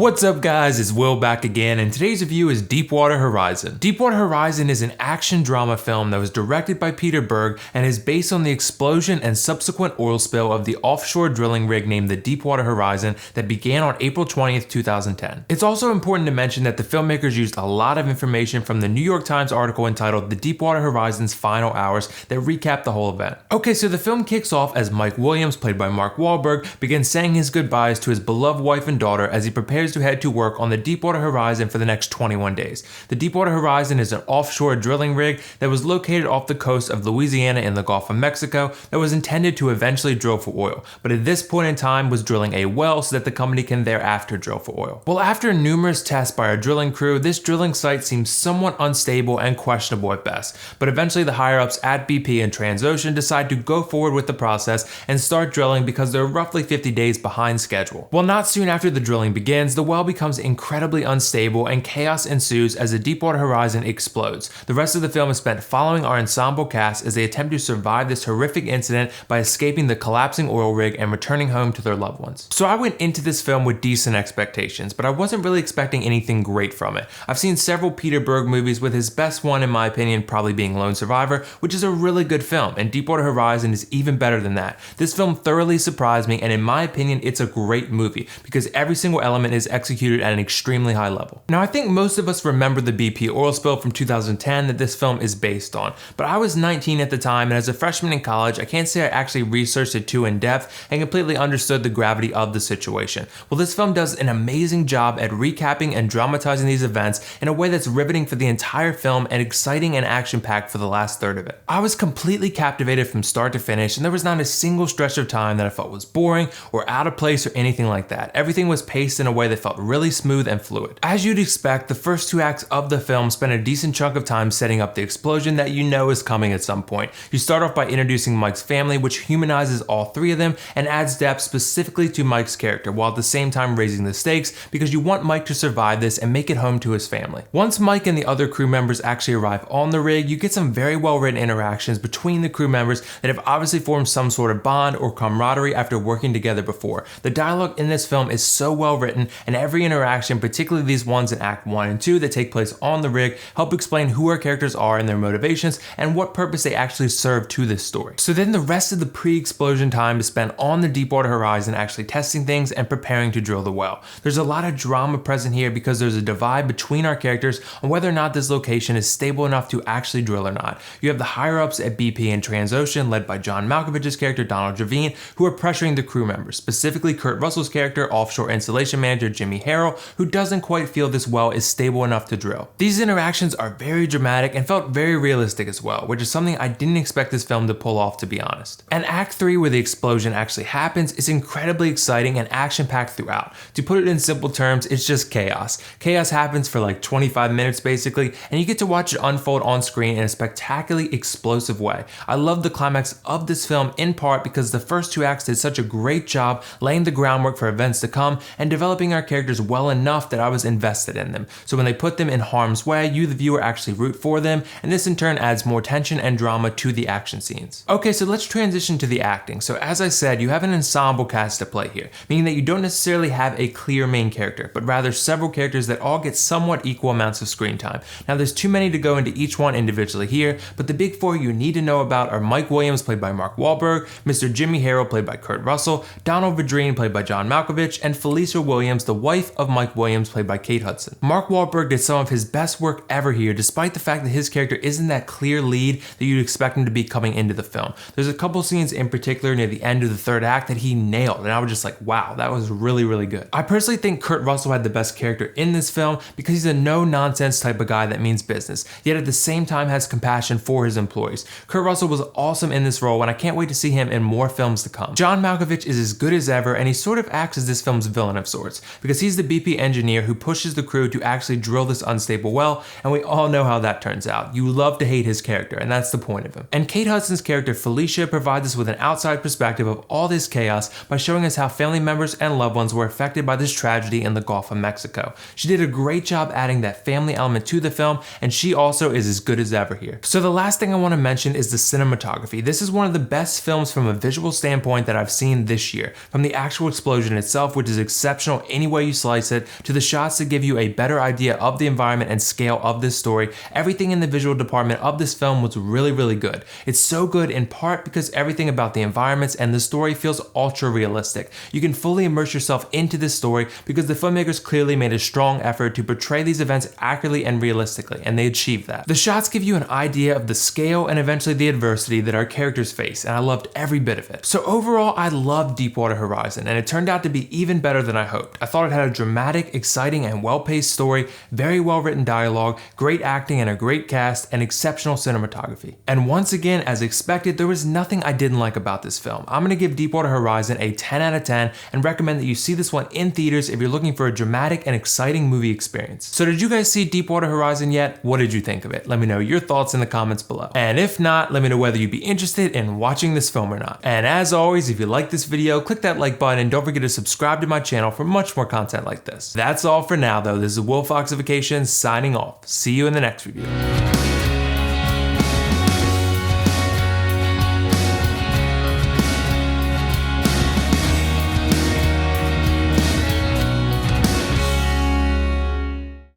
What's up guys, it's Will back again, and today's review is Deepwater Horizon. Deepwater Horizon is an action drama film that was directed by Peter Berg and is based on the explosion and subsequent oil spill of the offshore drilling rig named the Deepwater Horizon that began on April 20th, 2010. It's also important to mention that the filmmakers used a lot of information from the New York Times article entitled The Deepwater Horizon's Final Hours that recap the whole event. Okay, so the film kicks off as Mike Williams, played by Mark Wahlberg, begins saying his goodbyes to his beloved wife and daughter as he prepares to head to work on the Deepwater Horizon for the next 21 days. The Deepwater Horizon is an offshore drilling rig that was located off the coast of Louisiana in the Gulf of Mexico that was intended to eventually drill for oil, but at this point in time was drilling a well so that the company can thereafter drill for oil. Well, after numerous tests by our drilling crew, this drilling site seems somewhat unstable and questionable at best, but eventually the higher-ups at BP and Transocean decide to go forward with the process and start drilling because they're roughly 50 days behind schedule. Well, not soon after the drilling begins, the well becomes incredibly unstable and chaos ensues as the Deepwater Horizon explodes. The rest of the film is spent following our ensemble cast as they attempt to survive this horrific incident by escaping the collapsing oil rig and returning home to their loved ones. So I went into this film with decent expectations, but I wasn't really expecting anything great from it. I've seen several Peter Berg movies, with his best one in my opinion probably being Lone Survivor, which is a really good film, and Deepwater Horizon is even better than that. This film thoroughly surprised me, and in my opinion it's a great movie because every single element is executed at an extremely high level. Now I think most of us remember the BP oil spill from 2010 that this film is based on, but I was 19 at the time, and as a freshman in college I can't say I actually researched it too in depth and completely understood the gravity of the situation. Well, this film does an amazing job at recapping and dramatizing these events in a way that's riveting for the entire film and exciting and action-packed for the last third of it. I was completely captivated from start to finish, and there was not a single stretch of time that I felt was boring or out of place or anything like that. Everything was paced in a way that felt really smooth and fluid. As you'd expect, the first two acts of the film spend a decent chunk of time setting up the explosion that you know is coming at some point. You start off by introducing Mike's family, which humanizes all three of them and adds depth specifically to Mike's character, while at the same time raising the stakes because you want Mike to survive this and make it home to his family. Once Mike and the other crew members actually arrive on the rig, you get some very well written interactions between the crew members that have obviously formed some sort of bond or camaraderie after working together before. The dialogue in this film is so well written, and every interaction, particularly these ones in Act 1 and 2 that take place on the rig, help explain who our characters are and their motivations and what purpose they actually serve to this story. So then the rest of the pre-explosion time is spent on the Deepwater Horizon actually testing things and preparing to drill the well. There's a lot of drama present here because there's a divide between our characters on whether or not this location is stable enough to actually drill or not. You have the higher-ups at BP and Transocean, led by John Malkovich's character Donald Javine, who are pressuring the crew members, specifically Kurt Russell's character, offshore installation manager Jimmy Harrell, who doesn't quite feel this well is stable enough to drill. These interactions are very dramatic and felt very realistic as well, which is something I didn't expect this film to pull off, to be honest. And Act 3, where the explosion actually happens, is incredibly exciting and action-packed throughout. To put it in simple terms, it's just chaos. Chaos happens for like 25 minutes basically, and you get to watch it unfold on screen in a spectacularly explosive way. I love the climax of this film in part because the first two acts did such a great job laying the groundwork for events to come and developing our characters well enough that I was invested in them. So when they put them in harm's way, you the viewer actually root for them, and this in turn adds more tension and drama to the action scenes. Okay, so let's transition to the acting. So as I said, you have an ensemble cast at play here, meaning that you don't necessarily have a clear main character, but rather several characters that all get somewhat equal amounts of screen time. Now there's too many to go into each one individually here, but the big four you need to know about are Mike Williams, played by Mark Wahlberg, Mr. Jimmy Harrell, played by Kurt Russell, Donald Vadrine, played by John Malkovich, and Felicia Williams, the wife of Mike Williams, played by Kate Hudson. Mark Wahlberg did some of his best work ever here, despite the fact that his character isn't that clear lead that you'd expect him to be coming into the film. There's a couple scenes in particular near the end of the third act that he nailed, and I was just like, wow, that was really, really good. I personally think Kurt Russell had the best character in this film because he's a no-nonsense type of guy that means business, yet at the same time has compassion for his employees. Kurt Russell was awesome in this role, and I can't wait to see him in more films to come. John Malkovich is as good as ever, and he sort of acts as this film's villain of sorts, because he's the BP engineer who pushes the crew to actually drill this unstable well, and we all know how that turns out. You love to hate his character, and that's the point of him. And Kate Hudson's character Felicia provides us with an outside perspective of all this chaos by showing us how family members and loved ones were affected by this tragedy in the Gulf of Mexico. She did a great job adding that family element to the film, and she also is as good as ever here. So the last thing I want to mention is the cinematography. This is one of the best films from a visual standpoint that I've seen this year. From the actual explosion itself, which is exceptional any way you slice it, to the shots that give you a better idea of the environment and scale of this story. Everything in the visual department of this film was really good. It's so good in part because everything about the environments and the story feels ultra realistic. You can fully immerse yourself into this story because the filmmakers clearly made a strong effort to portray these events accurately and realistically, and they achieved that. The shots give you an idea of the scale and eventually the adversity that our characters face, and I loved every bit of it. So overall, I loved Deepwater Horizon, and it turned out to be even better than I hoped. I thought it had a dramatic, exciting, and well-paced story, very well-written dialogue, great acting and a great cast, and exceptional cinematography. And once again, as expected, there was nothing I didn't like about this film. I'm gonna give Deepwater Horizon a 10 out of 10 and recommend that you see this one in theaters if you're looking for a dramatic and exciting movie experience. So did you guys see Deepwater Horizon yet? What did you think of it? Let me know your thoughts in the comments below. And if not, let me know whether you'd be interested in watching this film or not. And as always, if you like this video, click that like button and don't forget to subscribe to my channel for much more content like this. That's all for now though. This is WillFoxification signing off. See you in the next video.